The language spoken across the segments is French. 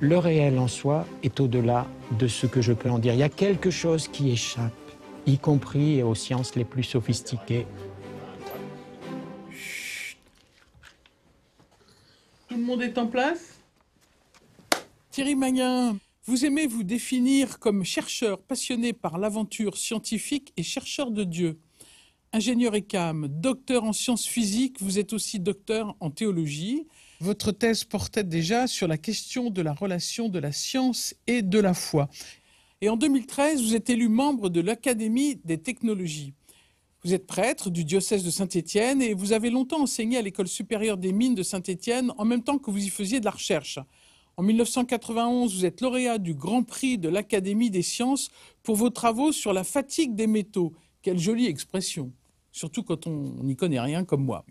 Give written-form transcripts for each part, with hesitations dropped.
le réel en soi est au-delà de ce que je peux en dire. Il y a quelque chose qui échappe, y compris aux sciences les plus sophistiquées. Chut. Tout le monde est en place? Thierry Magnin, vous aimez vous définir comme chercheur passionné par l'aventure scientifique et chercheur de Dieu. Ingénieur ECAM, docteur en sciences physiques, vous êtes aussi docteur en théologie. Votre thèse portait déjà sur la question de la relation de la science et de la foi. Et en 2013, vous êtes élu membre de l'Académie des technologies. Vous êtes prêtre du diocèse de Saint-Étienne et vous avez longtemps enseigné à l'École supérieure des mines de Saint-Étienne en même temps que vous y faisiez de la recherche. En 1991, vous êtes lauréat du Grand Prix de l'Académie des sciences pour vos travaux sur la fatigue des métaux. Quelle jolie expression, surtout quand on n'y connaît rien comme moi.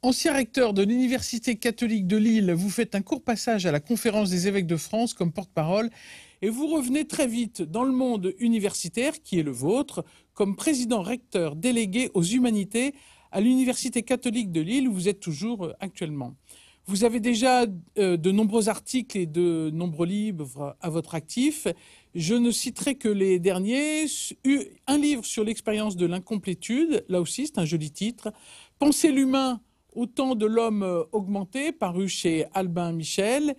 Ancien recteur de l'Université catholique de Lille, vous faites un court passage à la Conférence des évêques de France comme porte-parole et vous revenez très vite dans le monde universitaire qui est le vôtre comme président-recteur délégué aux humanités à l'Université catholique de Lille où vous êtes toujours actuellement. Vous avez déjà de nombreux articles et de nombreux livres à votre actif. Je ne citerai que les derniers. Un livre sur l'expérience de l'incomplétude, là aussi c'est un joli titre. Penser l'humain au temps de l'homme augmenté, paru chez Albin Michel,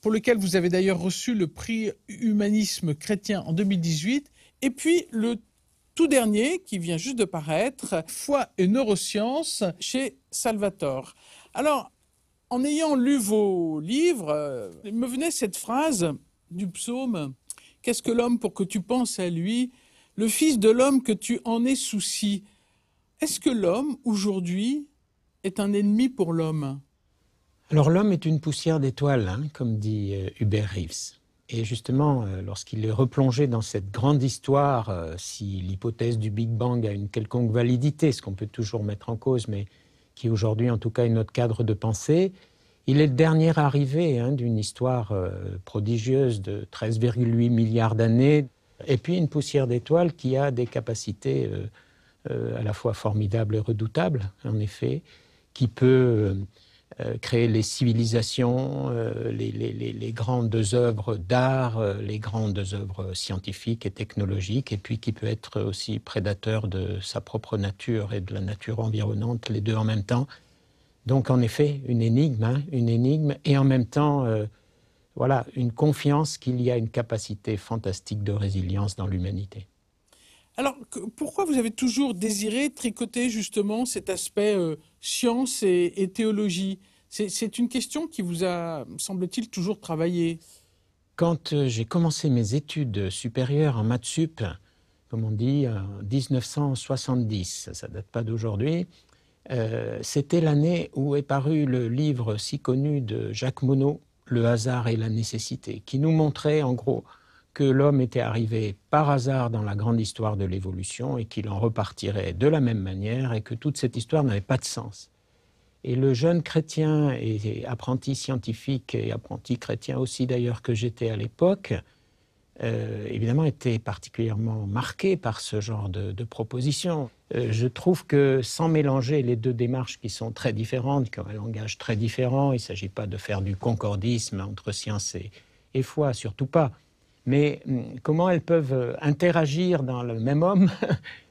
pour lequel vous avez d'ailleurs reçu le prix Humanisme chrétien en 2018. Et puis le tout dernier, qui vient juste de paraître, Foi et neurosciences, chez Salvatore. Alors, en ayant lu vos livres, me venait cette phrase du psaume « Qu'est-ce que l'homme pour que tu penses à lui? Le fils de l'homme que tu en aies souci. » Est-ce que l'homme, aujourd'hui, est un ennemi pour l'homme? Alors l'homme est une poussière d'étoiles, hein, comme dit Hubert Reeves. Et justement, lorsqu'il est replongé dans cette grande histoire, si l'hypothèse du Big Bang a une quelconque validité, ce qu'on peut toujours mettre en cause, mais qui aujourd'hui en tout cas est notre cadre de pensée, il est le dernier arrivé d'une histoire prodigieuse de 13,8 milliards d'années, et puis une poussière d'étoiles qui a des capacités à la fois formidables et redoutables, en effet, qui peut créer les civilisations, les grandes œuvres d'art, les grandes œuvres scientifiques et technologiques, et puis qui peut être aussi prédateur de sa propre nature et de la nature environnante, les deux en même temps. Donc en effet, une énigme, et en même temps, voilà, une confiance qu'il y a une capacité fantastique de résilience dans l'humanité. Alors, pourquoi vous avez toujours désiré tricoter justement cet aspect science et théologie? C'est une question qui vous a, semble-t-il, toujours travaillé. Quand j'ai commencé mes études supérieures en maths sup, comme on dit, en 1970, ça ne date pas d'aujourd'hui, c'était l'année où est paru le livre si connu de Jacques Monod, Le hasard et la nécessité, qui nous montrait en gros que l'homme était arrivé par hasard dans la grande histoire de l'évolution et qu'il en repartirait de la même manière et que toute cette histoire n'avait pas de sens. Et le jeune chrétien et apprenti scientifique et apprenti chrétien aussi d'ailleurs que j'étais à l'époque, évidemment était particulièrement marqué par ce genre de propositions. Je trouve que sans mélanger les deux démarches qui sont très différentes, qui ont un langage très différent, il ne s'agit pas de faire du concordisme entre science et foi, surtout pas. Mais comment elles peuvent interagir dans le même homme,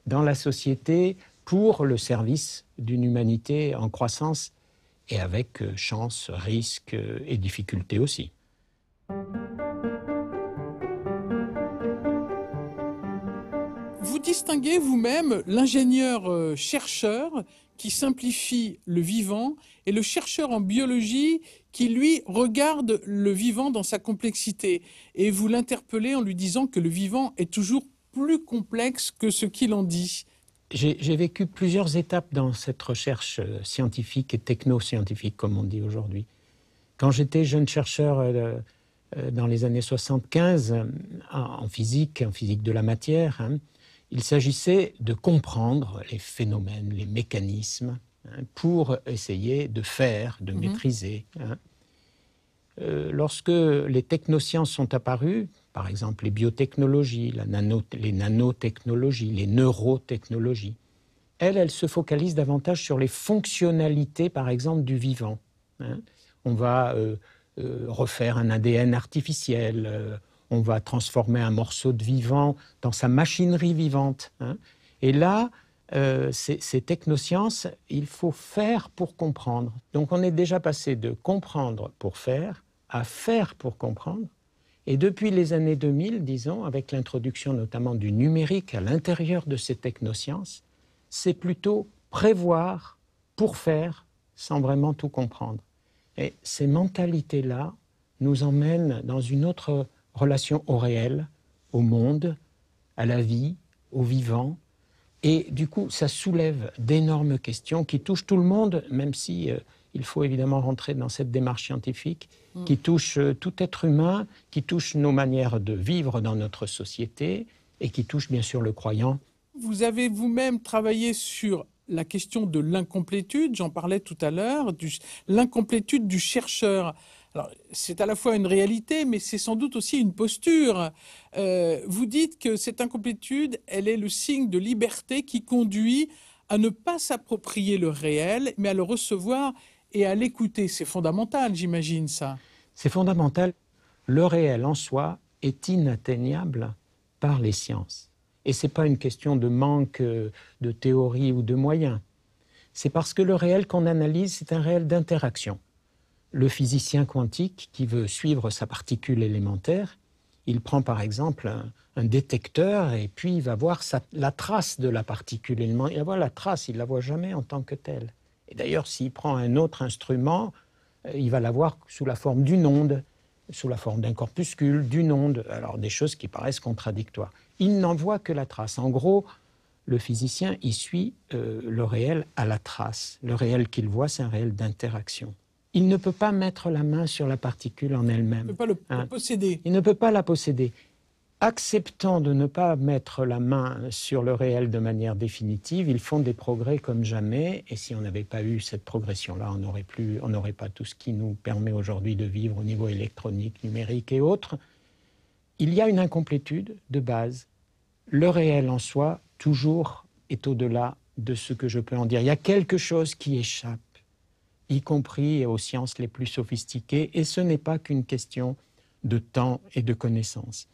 dans la société, pour le service d'une humanité en croissance et avec chance, risque et difficultés aussi. Vous distinguez vous-même l'ingénieur-chercheur qui simplifie le vivant et le chercheur en biologie qui, lui, regarde le vivant dans sa complexité. Et vous l'interpellez en lui disant que le vivant est toujours plus complexe que ce qu'il en dit. J'ai vécu plusieurs étapes dans cette recherche scientifique et techno-scientifique, comme on dit aujourd'hui. Quand j'étais jeune chercheur dans les années 75, en physique de la matière, il s'agissait de comprendre les phénomènes, les mécanismes, pour essayer de faire, de maîtriser. Lorsque les technosciences sont apparues, par exemple les biotechnologies, les nanotechnologies, les neurotechnologies, elles se focalisent davantage sur les fonctionnalités, par exemple, du vivant. On va refaire un ADN artificiel, on va transformer un morceau de vivant dans sa machinerie vivante, hein. Et là, ces technosciences, il faut faire pour comprendre. Donc on est déjà passé de comprendre pour faire à faire pour comprendre. Et depuis les années 2000, disons, avec l'introduction notamment du numérique à l'intérieur de ces technosciences, c'est plutôt prévoir pour faire sans vraiment tout comprendre. Et ces mentalités-là nous emmènent dans une autre relation au réel, au monde, à la vie, au vivant. Et du coup, ça soulève d'énormes questions qui touchent tout le monde, même si il faut évidemment rentrer dans cette démarche scientifique, qui touche tout être humain, qui touche nos manières de vivre dans notre société et qui touche bien sûr le croyant. Vous avez vous-même travaillé sur la question de l'incomplétude, j'en parlais tout à l'heure, l'incomplétude du chercheur. Alors, c'est à la fois une réalité, mais c'est sans doute aussi une posture. Vous dites que cette incomplétude, elle est le signe de liberté qui conduit à ne pas s'approprier le réel, mais à le recevoir et à l'écouter. C'est fondamental, j'imagine, ça. C'est fondamental. Le réel en soi est inatteignable par les sciences. Et ce n'est pas une question de manque de théorie ou de moyens. C'est parce que le réel qu'on analyse, c'est un réel d'interaction. Le physicien quantique qui veut suivre sa particule élémentaire, il prend par exemple un détecteur et puis il va voir la trace de la particule élémentaire. Il va voir la trace, il ne la voit jamais en tant que telle. Et d'ailleurs, s'il prend un autre instrument, il va la voir sous la forme d'une onde, sous la forme d'un corpuscule, d'une onde. Alors des choses qui paraissent contradictoires. Il n'en voit que la trace. En gros, le physicien, il suit le réel à la trace. Le réel qu'il voit, c'est un réel d'interaction. Il ne peut pas mettre la main sur la particule en elle-même. Il ne peut pas le posséder. Il ne peut pas la posséder. Acceptant de ne pas mettre la main sur le réel de manière définitive, ils font des progrès comme jamais. Et si on n'avait pas eu cette progression-là, on n'aurait pas tout ce qui nous permet aujourd'hui de vivre au niveau électronique, numérique et autres. Il y a une incomplétude de base. Le réel en soi, toujours, est au-delà de ce que je peux en dire. Il y a quelque chose qui échappe, y compris aux sciences les plus sophistiquées, et ce n'est pas qu'une question de temps et de connaissance.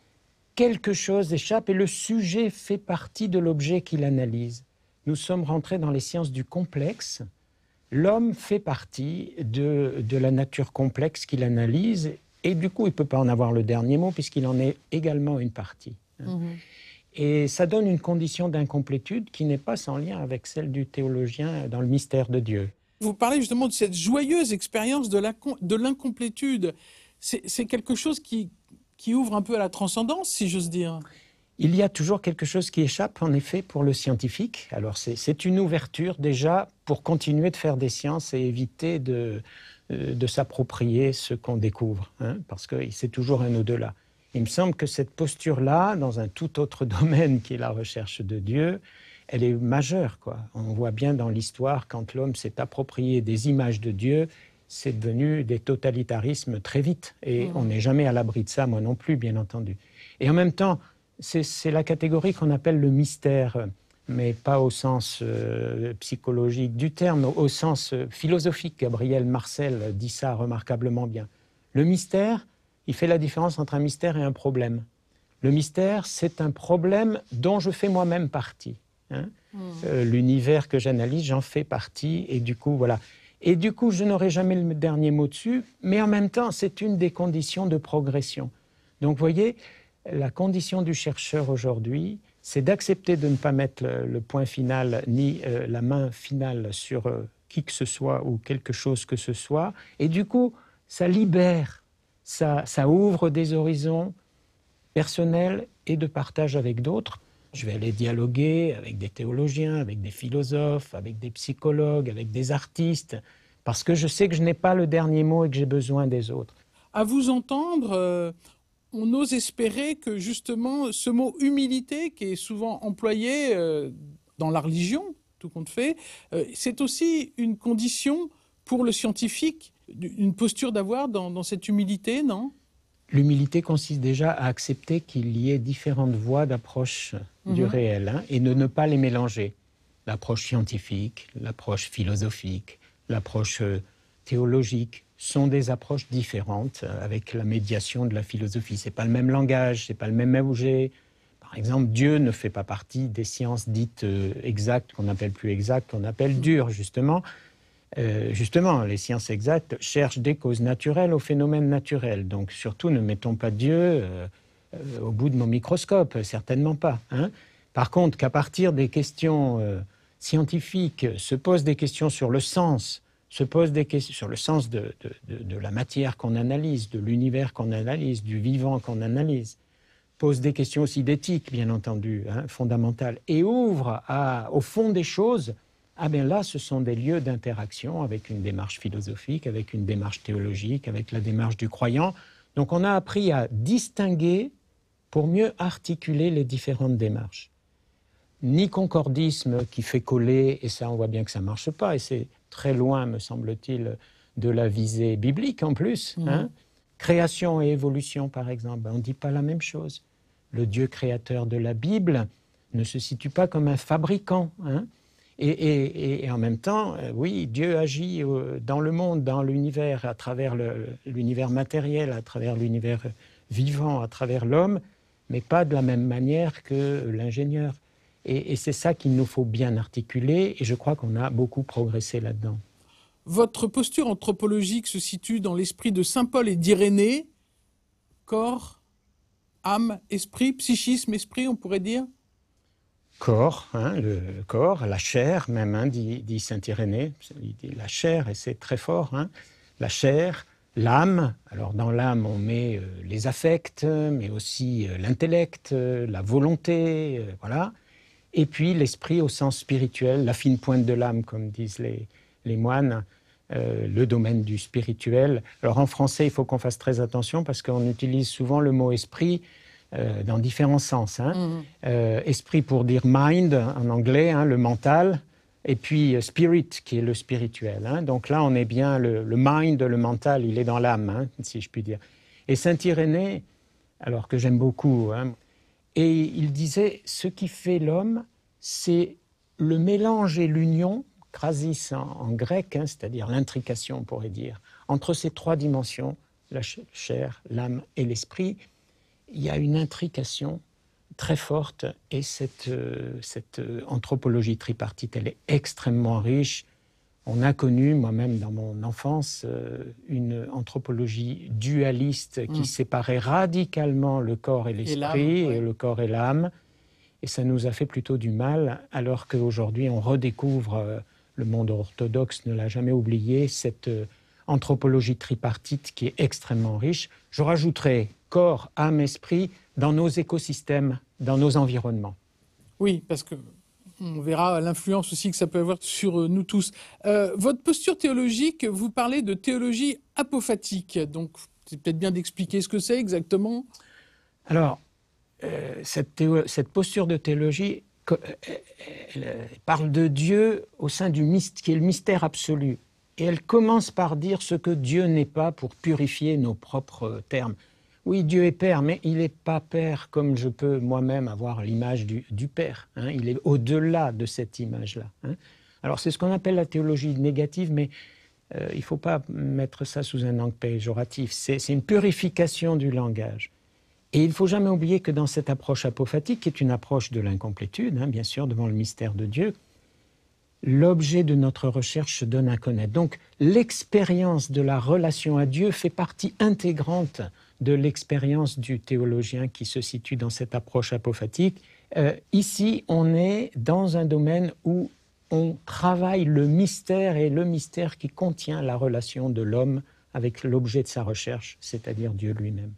Quelque chose échappe et le sujet fait partie de l'objet qu'il analyse. Nous sommes rentrés dans les sciences du complexe. L'homme fait partie de la nature complexe qu'il analyse et du coup, il ne peut pas en avoir le dernier mot puisqu'il en est également une partie. Et ça donne une condition d'incomplétude qui n'est pas sans lien avec celle du théologien dans le mystère de Dieu. Vous parlez justement de cette joyeuse expérience de l'incomplétude. C'est quelque chose qui ouvre un peu à la transcendance, si j'ose dire. Il y a toujours quelque chose qui échappe, en effet, pour le scientifique. Alors, c'est une ouverture, déjà, pour continuer de faire des sciences et éviter de s'approprier ce qu'on découvre, hein, parce que c'est toujours un au-delà. Il me semble que cette posture-là, dans un tout autre domaine qui est la recherche de Dieu, elle est majeure, quoi. On voit bien dans l'histoire, quand l'homme s'est approprié des images de Dieu, c'est devenu des totalitarismes très vite. Et on n'est jamais à l'abri de ça, moi non plus, bien entendu. Et en même temps, c'est la catégorie qu'on appelle le mystère, mais pas au sens psychologique du terme, au sens philosophique. Gabriel Marcel dit ça remarquablement bien. Le mystère, il fait la différence entre un mystère et un problème. Le mystère, c'est un problème dont je fais moi-même partie. Hein. L'univers que j'analyse, j'en fais partie, et du coup, voilà. Et du coup, je n'aurai jamais le dernier mot dessus, mais en même temps, c'est une des conditions de progression. Donc, vous voyez, la condition du chercheur aujourd'hui, c'est d'accepter de ne pas mettre le point final ni la main finale sur qui que ce soit ou quelque chose que ce soit. Et du coup, ça libère, ça ouvre des horizons personnels et de partage avec d'autres. Je vais aller dialoguer avec des théologiens, avec des philosophes, avec des psychologues, avec des artistes, parce que je sais que je n'ai pas le dernier mot et que j'ai besoin des autres. À vous entendre, on ose espérer que justement ce mot humilité, qui est souvent employé dans la religion, tout compte fait, c'est aussi une condition pour le scientifique, une posture d'avoir dans cette humilité, non ? L'humilité consiste déjà à accepter qu'il y ait différentes voies d'approche du réel, hein, et de ne pas les mélanger. L'approche scientifique, l'approche philosophique, l'approche théologiques sont des approches différentes avec la médiation de la philosophie. Ce n'est pas le même langage, ce n'est pas le même objet. Par exemple, Dieu ne fait pas partie des sciences dites exactes, qu'on n'appelle plus exactes, qu'on appelle dures, justement. Justement, les sciences exactes cherchent des causes naturelles aux phénomènes naturels. Donc, surtout, ne mettons pas Dieu au bout de nos microscopes, certainement pas. Hein. Par contre, qu'à partir des questions scientifiques se posent des questions sur le sens, se posent des questions sur le sens de la matière qu'on analyse, de l'univers qu'on analyse, du vivant qu'on analyse, posent des questions aussi d'éthique, bien entendu, hein, fondamentales, et ouvrent au fond des choses. Ah bien là, ce sont des lieux d'interaction avec une démarche philosophique, avec une démarche théologique, avec la démarche du croyant. Donc on a appris à distinguer pour mieux articuler les différentes démarches. Ni concordisme qui fait coller, et ça on voit bien que ça ne marche pas, et c'est très loin, me semble-t-il, de la visée biblique en plus. Hein. Création et évolution, par exemple, on ne dit pas la même chose. Le Dieu créateur de la Bible ne se situe pas comme un fabricant, hein. Et en même temps, oui, Dieu agit dans le monde, dans l'univers, à travers l'univers matériel, à travers l'univers vivant, à travers l'homme, mais pas de la même manière que l'ingénieur. Et c'est ça qu'il nous faut bien articuler, et je crois qu'on a beaucoup progressé là-dedans. Votre posture anthropologique se situe dans l'esprit de saint Paul et d'Irénée. Corps, âme, esprit, psychisme, esprit, on pourrait dire ? Corps, hein, le corps, la chair même, hein, dit saint Irénée, il dit la chair, et c'est très fort, hein, la chair, l'âme, alors dans l'âme on met les affects, mais aussi l'intellect, la volonté, voilà, et puis l'esprit au sens spirituel, la fine pointe de l'âme, comme disent les moines, le domaine du spirituel. Alors en français, il faut qu'on fasse très attention parce qu'on utilise souvent le mot esprit dans différents sens. Hein. Esprit pour dire mind en anglais, hein, le mental, et puis spirit qui est le spirituel. Hein. Donc là, on est bien, le mind, le mental, il est dans l'âme, hein, si je puis dire. Et saint Irénée, alors que j'aime beaucoup, hein, et il disait, ce qui fait l'homme, c'est le mélange et l'union, krasis en grec, hein, c'est-à-dire l'intrication, on pourrait dire, entre ces trois dimensions, la chair, l'âme et l'esprit. Il y a une intrication très forte et cette anthropologie tripartite, elle est extrêmement riche. On a connu, moi-même dans mon enfance, une anthropologie dualiste qui séparait radicalement le corps et l'esprit, et le corps et l'âme. Et ça nous a fait plutôt du mal, alors qu'aujourd'hui on redécouvre, le monde orthodoxe ne l'a jamais oublié, cette anthropologie tripartite qui est extrêmement riche. Je rajouterai corps, âme, esprit dans nos écosystèmes, dans nos environnements. Oui, parce que on verra l'influence aussi que ça peut avoir sur nous tous. Votre posture théologique, vous parlez de théologie apophatique. Donc, c'est peut-être bien d'expliquer ce que c'est exactement. Alors, cette posture de théologie elle parle de Dieu au sein du mystère, qui est le mystère absolu. Et elle commence par dire ce que Dieu n'est pas pour purifier nos propres termes. Oui, Dieu est Père, mais il n'est pas Père comme je peux moi-même avoir l'image du Père. Hein. Il est au-delà de cette image-là. Hein. Alors c'est ce qu'on appelle la théologie négative, mais il ne faut pas mettre ça sous un angle péjoratif. C'est une purification du langage. Et il ne faut jamais oublier que dans cette approche apophatique, qui est une approche de l'incomplétude, hein, bien sûr, devant le mystère de Dieu, l'objet de notre recherche se donne à connaître. Donc l'expérience de la relation à Dieu fait partie intégrante de l'expérience du théologien qui se situe dans cette approche apophatique. Ici, on est dans un domaine où on travaille le mystère, et le mystère qui contient la relation de l'homme avec l'objet de sa recherche, c'est-à-dire Dieu lui-même.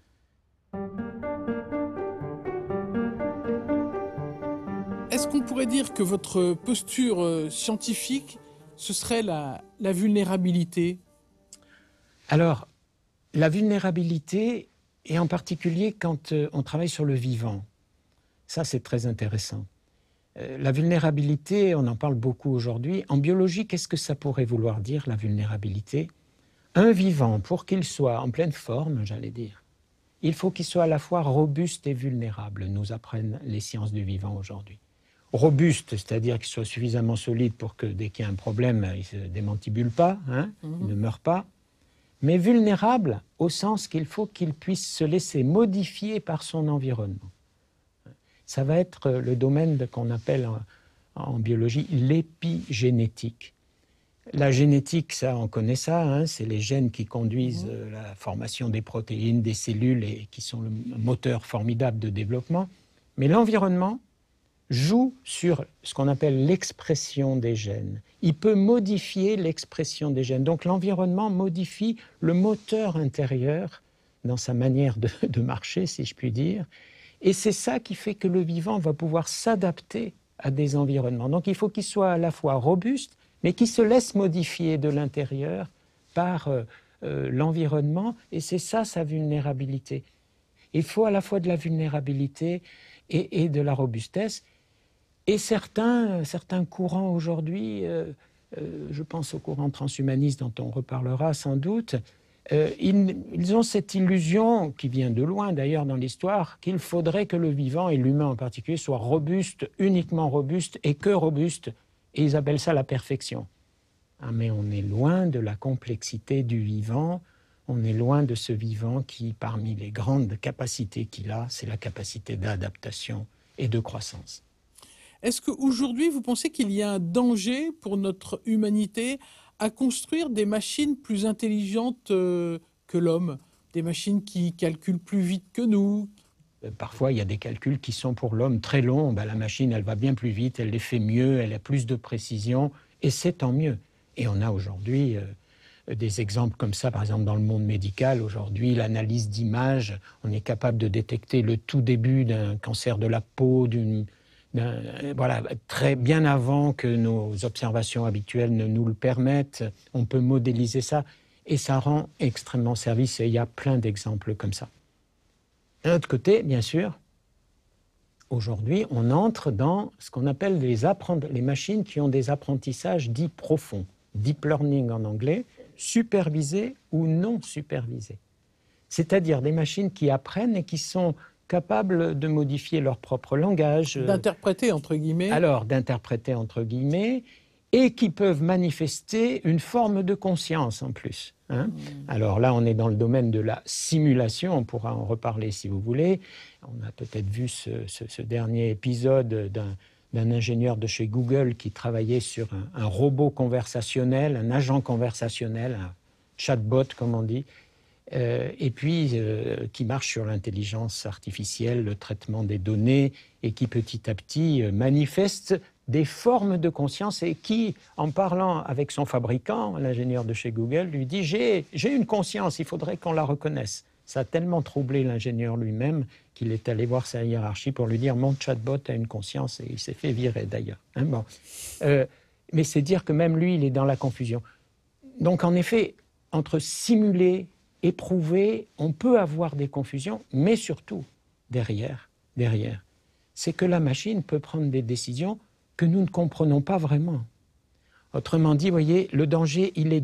Est-ce qu'on pourrait dire que votre posture scientifique, ce serait la vulnérabilité ? Alors, la vulnérabilité, et en particulier quand on travaille sur le vivant, ça c'est très intéressant. La vulnérabilité, on en parle beaucoup aujourd'hui. En biologie, qu'est-ce que ça pourrait vouloir dire, la vulnérabilité ? Un vivant, pour qu'il soit en pleine forme, j'allais dire, il faut qu'il soit à la fois robuste et vulnérable, nous apprennent les sciences du vivant aujourd'hui. robuste, c'est-à-dire qu'il soit suffisamment solide pour que dès qu'il y a un problème, il ne se démantibule pas, hein, il ne meurt pas, mais vulnérable au sens qu'il faut qu'il puisse se laisser modifier par son environnement. Ça va être le domaine qu'on appelle en biologie l'épigénétique. La génétique, ça, on connaît ça, hein, c'est les gènes qui conduisent la formation des protéines, des cellules et qui sont le moteur formidable de développement. Mais l'environnement joue sur ce qu'on appelle l'expression des gènes. Il peut modifier l'expression des gènes. Donc l'environnement modifie le moteur intérieur dans sa manière de marcher, si je puis dire. Et c'est ça qui fait que le vivant va pouvoir s'adapter à des environnements. Donc il faut qu'il soit à la fois robuste, mais qui se laisse modifier de l'intérieur par l'environnement. Et c'est ça sa vulnérabilité. Il faut à la fois de la vulnérabilité et de la robustesse. Et certains courants aujourd'hui, je pense au courant transhumaniste dont on reparlera sans doute, ils ont cette illusion, qui vient de loin d'ailleurs dans l'histoire, qu'il faudrait que le vivant, et l'humain en particulier, soit robuste, uniquement robuste, et que robuste. Et ils appellent ça la perfection. Ah, mais on est loin de la complexité du vivant, on est loin de ce vivant qui, parmi les grandes capacités qu'il a, c'est la capacité d'adaptation et de croissance. Est-ce qu'aujourd'hui, vous pensez qu'il y a un danger pour notre humanité à construire des machines plus intelligentes que l'homme, des machines qui calculent plus vite que nous? Parfois, il y a des calculs qui sont pour l'homme très longs. Ben, la machine, elle va bien plus vite, elle les fait mieux, elle a plus de précision, et c'est tant mieux. Et on a aujourd'hui des exemples comme ça, par exemple dans le monde médical. Aujourd'hui, l'analyse d'images, on est capable de détecter le tout début d'un cancer de la peau, voilà, très bien avant que nos observations habituelles ne nous le permettent. On peut modéliser ça, et ça rend extrêmement service, et il y a plein d'exemples comme ça. D'un autre côté, bien sûr, aujourd'hui, on entre dans ce qu'on appelle les machines qui ont des apprentissages dits profonds, deep learning en anglais, supervisés ou non supervisés. C'est-à-dire des machines qui apprennent et qui sont capables de modifier leur propre langage. D'interpréter, entre guillemets. Alors, d'interpréter, entre guillemets, et qui peuvent manifester une forme de conscience en plus. Hein. Alors là, on est dans le domaine de la simulation, on pourra en reparler si vous voulez. On a peut-être vu ce dernier épisode d'un ingénieur de chez Google qui travaillait sur un robot conversationnel, un agent conversationnel, un chatbot comme on dit, et puis qui marche sur l'intelligence artificielle, le traitement des données, et qui petit à petit manifeste des formes de conscience, et qui, en parlant avec son fabricant, l'ingénieur de chez Google, lui dit « J'ai une conscience, il faudrait qu'on la reconnaisse ». Ça a tellement troublé l'ingénieur lui-même qu'il est allé voir sa hiérarchie pour lui dire « Mon chatbot a une conscience », et il s'est fait virer d'ailleurs. Hein, bon. Mais c'est dire que même lui, il est dans la confusion. Donc en effet, entre simuler, éprouver, on peut avoir des confusions, mais surtout, derrière, c'est que la machine peut prendre des décisions que nous ne comprenons pas vraiment. Autrement dit, voyez, le danger, il est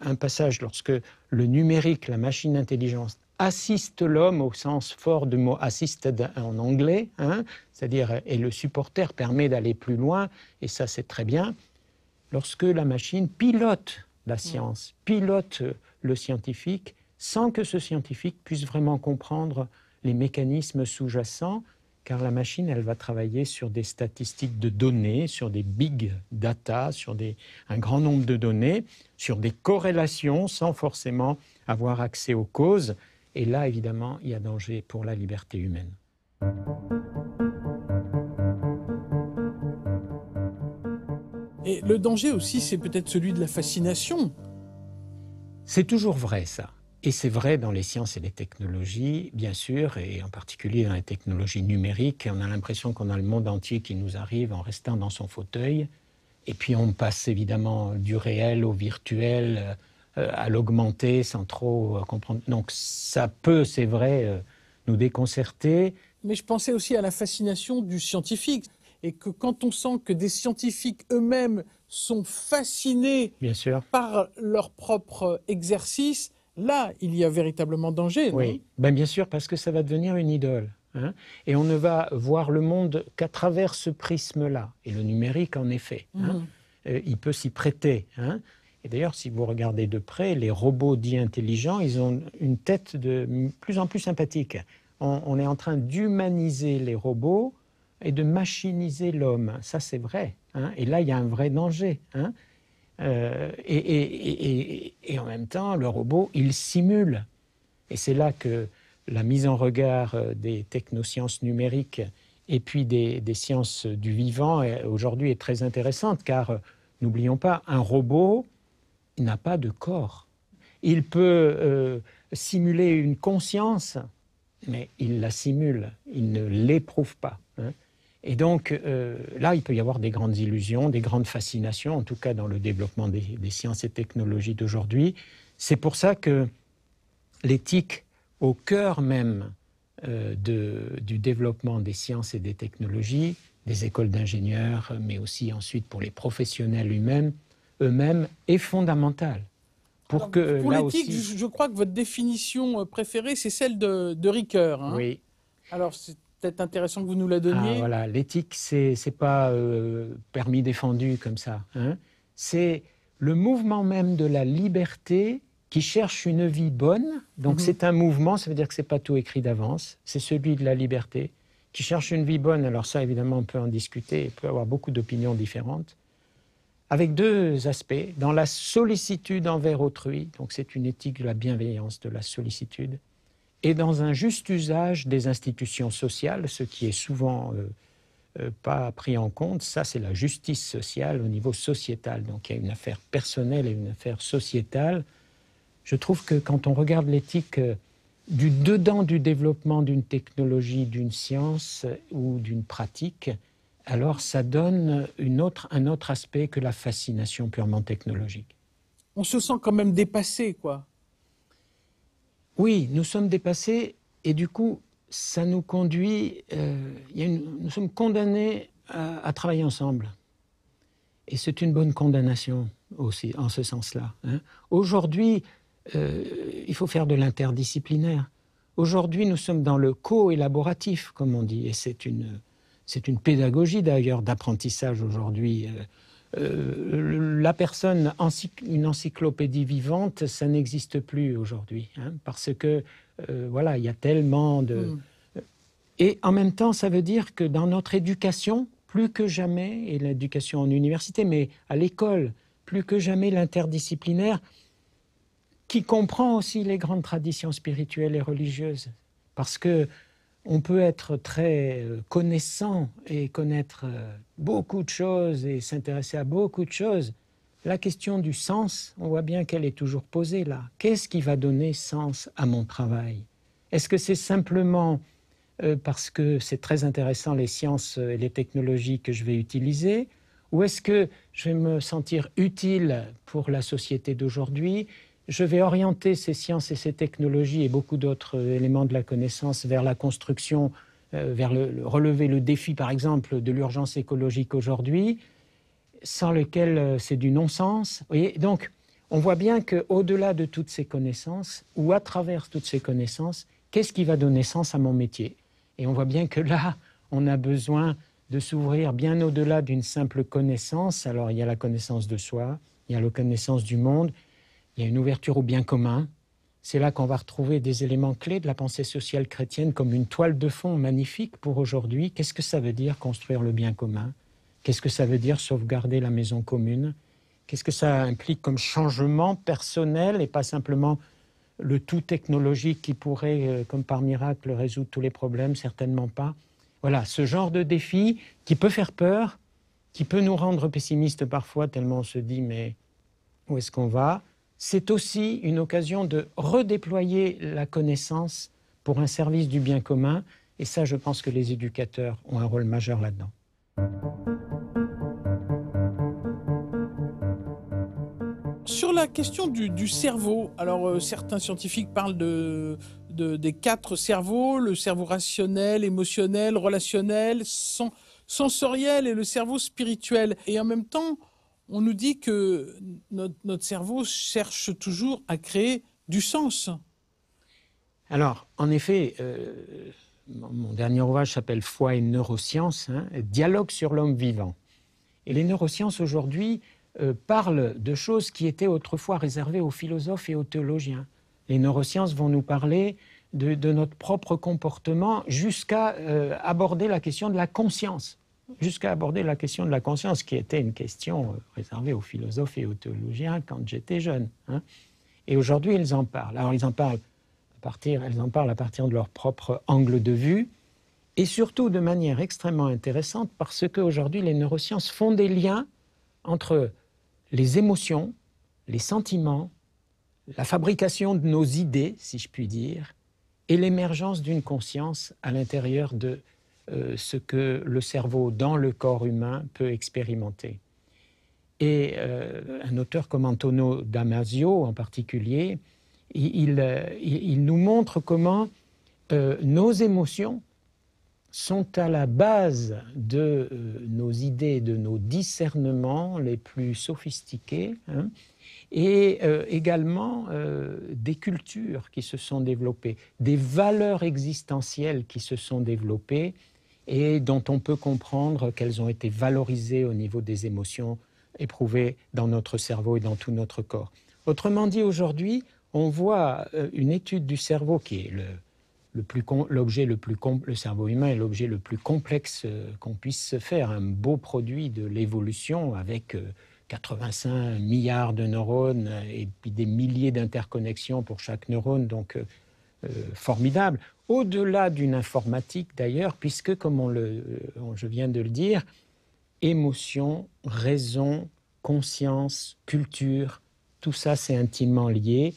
un passage lorsque le numérique, la machine intelligence, assiste l'homme au sens fort du mot assisted en anglais, hein, c'est-à-dire, et le supporter permet d'aller plus loin, et ça c'est très bien, lorsque la machine pilote la science, pilote le scientifique, sans que ce scientifique puisse vraiment comprendre les mécanismes sous-jacents, car la machine, elle va travailler sur des statistiques de données, sur des big data, sur un grand nombre de données, sur des corrélations sans forcément avoir accès aux causes. Et là, évidemment, il y a danger pour la liberté humaine. Et le danger aussi, c'est peut-être celui de la fascination. C'est toujours vrai, ça. Et c'est vrai dans les sciences et les technologies, bien sûr, et en particulier dans les technologies numériques. On a l'impression qu'on a le monde entier qui nous arrive en restant dans son fauteuil. Et puis on passe évidemment du réel au virtuel, à l'augmenter sans trop comprendre. Donc ça peut, c'est vrai, nous déconcerter. Mais je pensais aussi à la fascination du scientifique. Et que quand on sent que des scientifiques eux-mêmes sont fascinés bien sûr. Par leur propre exercice, là, il y a véritablement danger. Oui, ben bien sûr, parce que ça va devenir une idole. hein, et on ne va voir le monde qu'à travers ce prisme-là. Et le numérique, en effet, hein, il peut s'y prêter. Hein. Et d'ailleurs, si vous regardez de près, les robots dits intelligents, ils ont une tête de plus en plus sympathique. On est en train d'humaniser les robots et de machiniser l'homme. Ça, c'est vrai. Hein. Et là, il y a un vrai danger. Hein. Et en même temps, le robot, il simule. Et c'est là que la mise en regard des technosciences numériques et puis des sciences du vivant aujourd'hui est très intéressante, car n'oublions pas, un robot n'a pas de corps. Il peut simuler une conscience, mais il la simule, il ne l'éprouve pas. Hein. Et donc là, il peut y avoir des grandes illusions, des grandes fascinations, en tout cas dans le développement des sciences et technologies d'aujourd'hui. C'est pour ça que l'éthique, au cœur même du développement des sciences et des technologies, des écoles d'ingénieurs, mais aussi ensuite pour les professionnels eux-mêmes, est fondamentale. Pour l'éthique, aussi... je crois que votre définition préférée, c'est celle de Ricoeur. Hein. Oui. Alors, c'est peut-être intéressant que vous nous la donniez. Ah, voilà. L'éthique, c'est pas permis défendu comme ça. Hein. C'est le mouvement même de la liberté qui cherche une vie bonne. Donc c'est un mouvement, ça veut dire que ce n'est pas tout écrit d'avance. C'est celui de la liberté qui cherche une vie bonne. Alors ça, évidemment, on peut en discuter, il peut y avoir beaucoup d'opinions différentes. Avec deux aspects. Dans la sollicitude envers autrui, donc c'est une éthique de la bienveillance, de la sollicitude, et dans un juste usage des institutions sociales, ce qui est souvent pas pris en compte, ça c'est la justice sociale au niveau sociétal. Donc il y a une affaire personnelle et une affaire sociétale. Je trouve que quand on regarde l'éthique du dedans du développement d'une technologie, d'une science ou d'une pratique, alors ça donne un autre aspect que la fascination purement technologique. On se sent quand même dépassé, quoi. Oui, nous sommes dépassés et du coup, ça nous conduit... nous sommes condamnés à travailler ensemble. Et c'est une bonne condamnation aussi, en ce sens-là. Hein. Aujourd'hui, il faut faire de l'interdisciplinaire. Aujourd'hui, nous sommes dans le co-élaboratif, comme on dit, et c'est une pédagogie d'ailleurs d'apprentissage aujourd'hui. La personne, une encyclopédie vivante, ça n'existe plus aujourd'hui, hein, parce que voilà, il y a tellement de... Et en même temps, ça veut dire que dans notre éducation, plus que jamais, et l'éducation en université, mais à l'école, plus que jamais l'interdisciplinaire, qui comprend aussi les grandes traditions spirituelles et religieuses. Parce que on peut être très connaissant et connaître beaucoup de choses et s'intéresser à beaucoup de choses. La question du sens, on voit bien qu'elle est toujours posée là. Qu'est-ce qui va donner sens à mon travail? Est-ce que c'est simplement parce que c'est très intéressant les sciences et les technologies que je vais utiliser? Ou est-ce que je vais me sentir utile pour la société d'aujourd'hui? Je vais orienter ces sciences et ces technologies et beaucoup d'autres éléments de la connaissance vers la construction, vers relever le défi, par exemple, de l'urgence écologique aujourd'hui, sans lequel c'est du non-sens. Vous voyez, donc, on voit bien qu'au-delà de toutes ces connaissances, ou à travers toutes ces connaissances, qu'est-ce qui va donner sens à mon métier? Et on voit bien que là, on a besoin de s'ouvrir bien au-delà d'une simple connaissance. Alors, il y a la connaissance de soi, il y a la connaissance du monde, il y a une ouverture au bien commun. C'est là qu'on va retrouver des éléments clés de la pensée sociale chrétienne comme une toile de fond magnifique pour aujourd'hui. Qu'est-ce que ça veut dire construire le bien commun? Qu'est-ce que ça veut dire sauvegarder la maison commune? Qu'est-ce que ça implique comme changement personnel et pas simplement le tout technologique qui pourrait, comme par miracle, résoudre tous les problèmes? Certainement pas. Voilà, ce genre de défi qui peut faire peur, qui peut nous rendre pessimistes parfois tellement on se dit mais où est-ce qu'on va? C'est aussi une occasion de redéployer la connaissance pour un service du bien commun. Et ça, je pense que les éducateurs ont un rôle majeur là-dedans. Sur la question du cerveau, alors certains scientifiques parlent des 4 cerveaux, le cerveau rationnel, émotionnel, relationnel, sensoriel et le cerveau spirituel. Et en même temps, on nous dit que notre cerveau cherche toujours à créer du sens. Alors, en effet, mon dernier ouvrage s'appelle « Foi et neurosciences », dialogue sur l'homme vivant. Et les neurosciences aujourd'hui parlent de choses qui étaient autrefois réservées aux philosophes et aux théologiens. Les neurosciences vont nous parler de notre propre comportement jusqu'à aborder la question de la conscience. Jusqu'à aborder la question de la conscience, qui était une question réservée aux philosophes et aux théologiens quand j'étais jeune. Et aujourd'hui, ils en parlent. Alors, elles en parlent à partir de leur propre angle de vue, et surtout de manière extrêmement intéressante, parce qu'aujourd'hui, les neurosciences font des liens entre les émotions, les sentiments, la fabrication de nos idées, si je puis dire, et l'émergence d'une conscience à l'intérieur de ce que le cerveau dans le corps humain peut expérimenter. Et un auteur comme Antonio Damasio en particulier, il nous montre comment nos émotions sont à la base de nos idées, de nos discernements les plus sophistiqués, et également des cultures qui se sont développées, des valeurs existentielles qui se sont développées et dont on peut comprendre qu'elles ont été valorisées au niveau des émotions éprouvées dans notre cerveau et dans tout notre corps. Autrement dit, aujourd'hui, on voit une étude du cerveau qui est le cerveau humain est l'objet le plus complexe qu'on puisse se faire, un beau produit de l'évolution avec 85 milliards de neurones et puis des milliers d'interconnexions pour chaque neurone, donc formidable. Au-delà d'une informatique d'ailleurs, puisque, comme je viens de le dire, émotion, raison, conscience, culture, tout ça c'est intimement lié.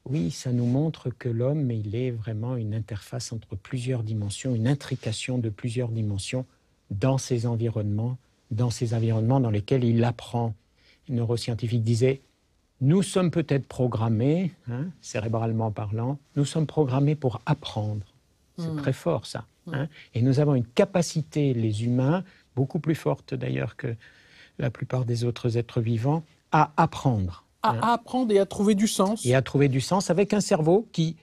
Oui, ça nous montre que l'homme, il est vraiment une interface entre plusieurs dimensions, une intrication de plusieurs dimensions dans ces environnements dans lesquels il apprend. Les neuroscientifiques disaient, nous sommes peut-être programmés, cérébralement parlant, nous sommes programmés pour apprendre. C'est très fort ça. Et nous avons une capacité, les humains, beaucoup plus forte d'ailleurs que la plupart des autres êtres vivants, à apprendre. À apprendre et à trouver du sens. Et à trouver du sens avec un cerveau qui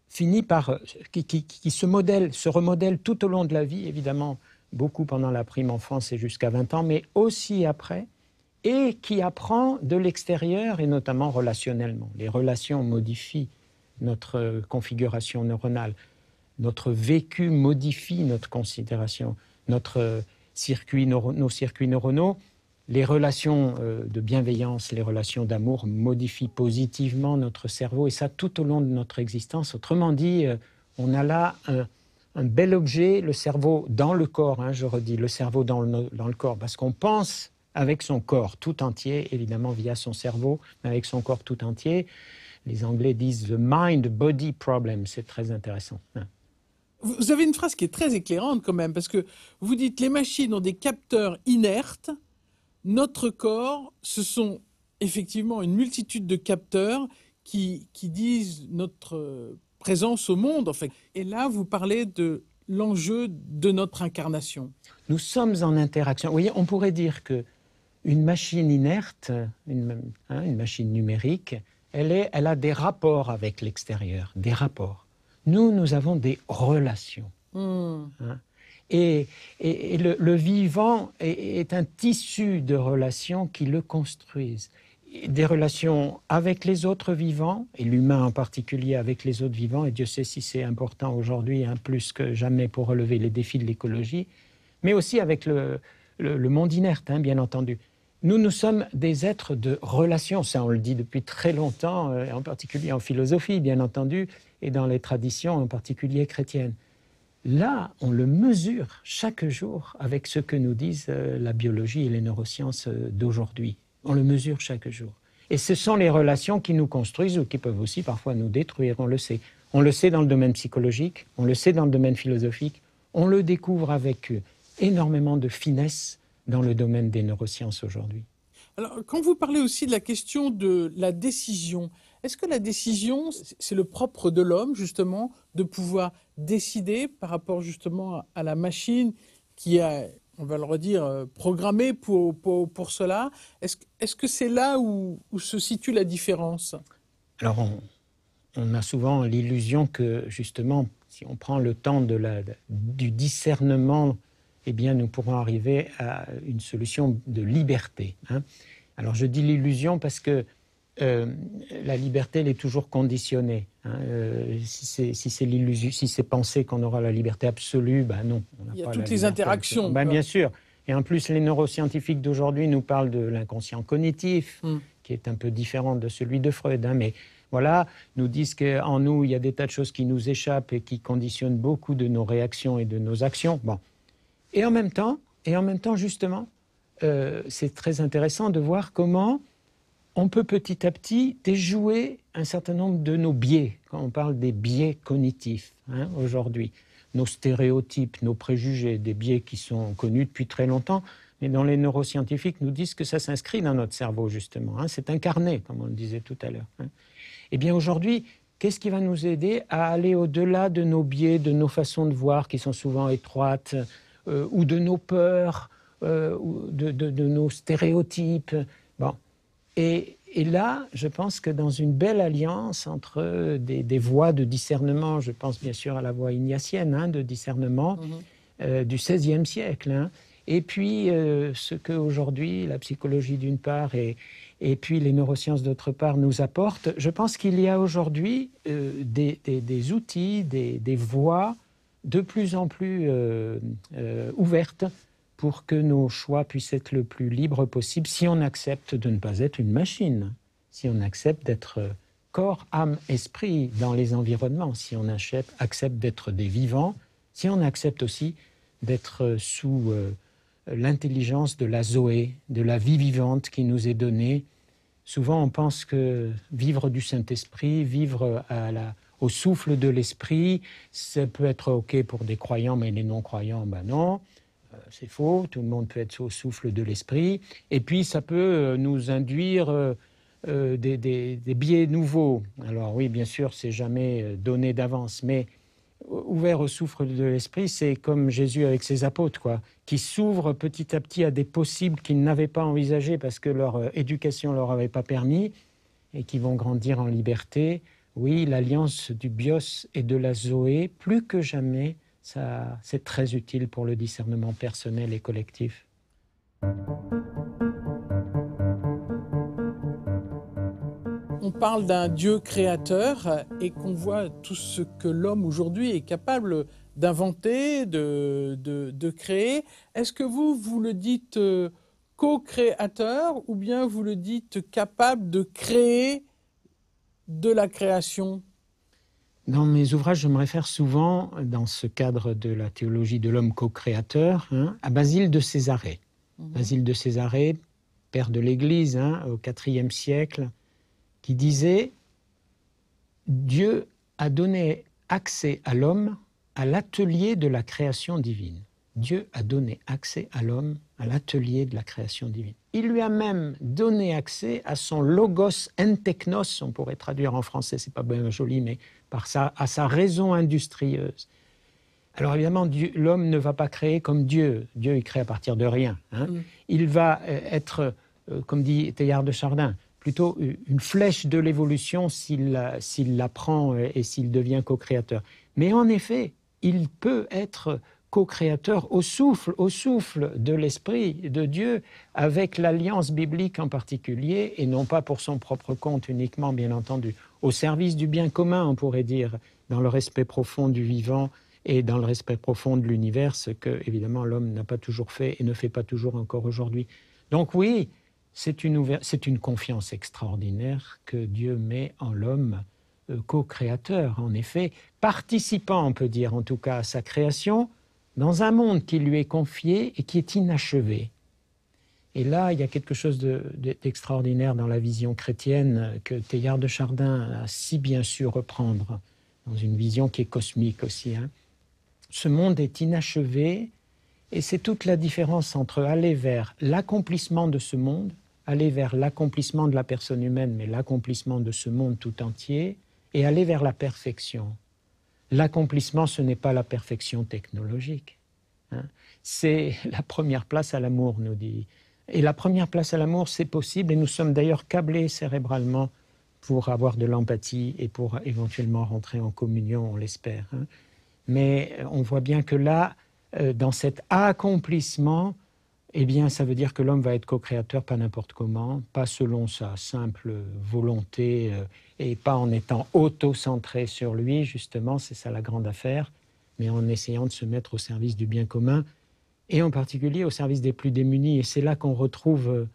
finit par... qui se remodèle tout au long de la vie, évidemment, beaucoup pendant la prime enfance et jusqu'à 20 ans, mais aussi après, et qui apprend de l'extérieur, et notamment relationnellement. Les relations modifient notre configuration neuronale. Notre vécu modifie notre considération, nos circuits neuronaux. Les relations de bienveillance, les relations d'amour modifient positivement notre cerveau, et ça tout au long de notre existence. Autrement dit, on a là un bel objet, le cerveau dans le corps, je redis, le cerveau dans le corps, parce qu'on pense avec son corps tout entier, évidemment via son cerveau, mais avec son corps tout entier. Les Anglais disent « the mind-body problem », c'est très intéressant. Vous avez une phrase qui est très éclairante quand même, parce que vous dites « les machines ont des capteurs inertes ». Notre corps, ce sont effectivement une multitude de capteurs qui disent notre présence au monde, en fait. Et là, vous parlez de l'enjeu de notre incarnation. Nous sommes en interaction. Vous voyez, on pourrait dire qu'une machine inerte, une machine numérique, elle a des rapports avec l'extérieur, des rapports. Nous avons des relations. Et le vivant est un tissu de relations qui le construisent. Des relations avec les autres vivants, et l'humain en particulier avec les autres vivants, et Dieu sait si c'est important aujourd'hui, plus que jamais pour relever les défis de l'écologie, mais aussi avec le monde inerte, bien entendu. Nous sommes des êtres de relations, ça on le dit depuis très longtemps, en particulier en philosophie, bien entendu, et dans les traditions, en particulier chrétiennes. Là, on le mesure chaque jour avec ce que nous disent la biologie et les neurosciences d'aujourd'hui. On le mesure chaque jour. Et ce sont les relations qui nous construisent ou qui peuvent aussi parfois nous détruire, on le sait. On le sait dans le domaine psychologique, on le sait dans le domaine philosophique, on le découvre avec énormément de finesse dans le domaine des neurosciences aujourd'hui. Alors, quand vous parlez aussi de la question de la décision, est-ce que la décision, c'est le propre de l'homme, justement, de pouvoir décider par rapport justement à la machine qui a, on va le redire, programmée pour cela? Est-ce que c'est là où se situe la différence? Alors, on a souvent l'illusion que, justement, si on prend le temps du discernement, eh bien, nous pourrons arriver à une solution de liberté. Hein. Alors, je dis l'illusion parce que la liberté, elle est toujours conditionnée. Hein. Si c'est l'illusion, si c'est pensé qu'on aura la liberté absolue, ben non. Il y a toutes les interactions. Ben, bien sûr. Et en plus, les neuroscientifiques d'aujourd'hui nous parlent de l'inconscient cognitif, qui est un peu différent de celui de Freud. Hein. Mais voilà, nous disent qu'en nous, il y a des tas de choses qui nous échappent et qui conditionnent beaucoup de nos réactions et de nos actions. Bon. Et en même temps, justement, c'est très intéressant de voir comment on peut petit à petit déjouer un certain nombre de nos biais, quand on parle des biais cognitifs hein, aujourd'hui. Nos stéréotypes, nos préjugés, des biais qui sont connus depuis très longtemps, mais dont les neuroscientifiques nous disent que ça s'inscrit dans notre cerveau, justement. Hein, c'est incarné, comme on le disait tout à l'heure. Hein. Eh bien, aujourd'hui, qu'est-ce qui va nous aider à aller au-delà de nos biais, de nos façons de voir qui sont souvent étroites, ou de nos peurs, ou de nos stéréotypes. Bon. Et là, je pense que dans une belle alliance entre des voies de discernement, je pense bien sûr à la voie ignatienne hein, de discernement du XVIe siècle, hein, et puis ce qu'aujourd'hui la psychologie d'une part et puis les neurosciences d'autre part nous apportent, je pense qu'il y a aujourd'hui des outils, des voies de plus en plus ouvertes pour que nos choix puissent être le plus libres possible, si on accepte de ne pas être une machine, si on accepte d'être corps, âme, esprit dans les environnements, si on accepte d'être des vivants, si on accepte aussi d'être sous l'intelligence de la Zoé, de la vie vivante qui nous est donnée. Souvent, on pense que vivre du Saint-Esprit, vivre au souffle de l'Esprit, ça peut être OK pour des croyants, mais les non-croyants, ben non. C'est faux, tout le monde peut être au souffle de l'esprit. Et puis, ça peut nous induire des biais nouveaux. Alors oui, bien sûr, c'est jamais donné d'avance, mais ouvert au souffle de l'esprit, c'est comme Jésus avec ses apôtres, quoi, qui s'ouvrent petit à petit à des possibles qu'ils n'avaient pas envisagés parce que leur éducation ne leur avait pas permis et qui vont grandir en liberté. Oui, l'alliance du bios et de la Zoé, plus que jamais, ça, c'est très utile pour le discernement personnel et collectif. On parle d'un Dieu créateur et qu'on voit tout ce que l'homme aujourd'hui est capable d'inventer, de créer. Est-ce que vous le dites co-créateur ou bien vous le dites capable de créer de la création ? Dans mes ouvrages, je me réfère souvent, dans ce cadre de la théologie de l'homme co-créateur, hein, à Basile de Césarée. Basile de Césarée, père de l'Église hein, au IVe siècle, qui disait « Dieu a donné accès à l'homme à l'atelier de la création divine. » Dieu a donné accès à l'homme à l'atelier de la création divine. Il lui a même donné accès à son logos enteknos, on pourrait traduire en français, c'est pas bien joli, mais à sa raison industrieuse. Alors évidemment, l'homme ne va pas créer comme Dieu. Dieu, il crée à partir de rien. Hein. Il va être, comme dit Teilhard de Chardin, plutôt une flèche de l'évolution s'il la prend et s'il devient co-créateur. Mais en effet, il peut être co-créateur au souffle de l'Esprit de Dieu, avec l'alliance biblique en particulier, et non pas pour son propre compte uniquement, bien entendu, au service du bien commun, on pourrait dire, dans le respect profond du vivant et dans le respect profond de l'univers, ce que, évidemment, l'homme n'a pas toujours fait et ne fait pas toujours encore aujourd'hui. Donc oui, c'est une confiance extraordinaire que Dieu met en l'homme co-créateur, en effet, participant, on peut dire, en tout cas, à sa création, dans un monde qui lui est confié et qui est inachevé. Et là, il y a quelque chose d'extraordinaire dans la vision chrétienne que Teilhard de Chardin a si bien su reprendre, dans une vision qui est cosmique aussi. Hein. Ce monde est inachevé, et c'est toute la différence entre aller vers l'accomplissement de ce monde, aller vers l'accomplissement de la personne humaine, mais l'accomplissement de ce monde tout entier, et aller vers la perfection. L'accomplissement, ce n'est pas la perfection technologique. Hein. C'est la première place à l'amour, nous dit. Et la première place à l'amour, c'est possible, et nous sommes d'ailleurs câblés cérébralement pour avoir de l'empathie et pour éventuellement rentrer en communion, on l'espère. Hein. Mais on voit bien que là, dans cet accomplissement, eh bien, ça veut dire que l'homme va être co-créateur pas n'importe comment, pas selon sa simple volonté et pas en étant auto-centré sur lui, justement, c'est ça la grande affaire, mais en essayant de se mettre au service du bien commun et en particulier au service des plus démunis. Et c'est là qu'on retrouve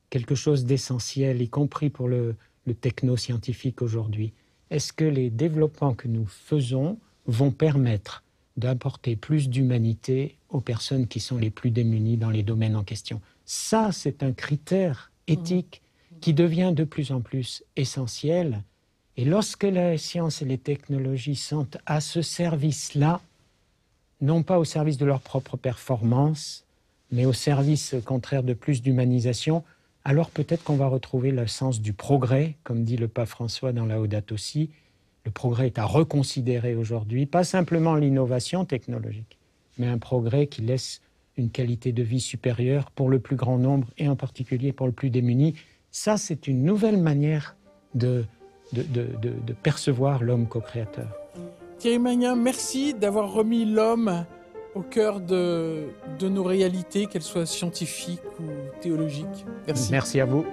quelque chose d'essentiel, y compris pour le techno-scientifique aujourd'hui. Est-ce que les développements que nous faisons vont permettre d'apporter plus d'humanité aux personnes qui sont les plus démunies dans les domaines en question? Ça, c'est un critère éthique qui devient de plus en plus essentiel. Et lorsque les sciences et les technologies sont à ce service-là, non pas au service de leur propre performance, mais au service contraire de plus d'humanisation, alors peut-être qu'on va retrouver le sens du progrès, comme dit le pape François dans Laudato Si. Le progrès est à reconsidérer aujourd'hui, pas simplement l'innovation technologique, mais un progrès qui laisse une qualité de vie supérieure pour le plus grand nombre et en particulier pour le plus démuni. Ça, c'est une nouvelle manière de percevoir l'homme co-créateur. Thierry Magnin, merci d'avoir remis l'homme au cœur de nos réalités, qu'elles soient scientifiques ou théologiques. Merci. Merci à vous.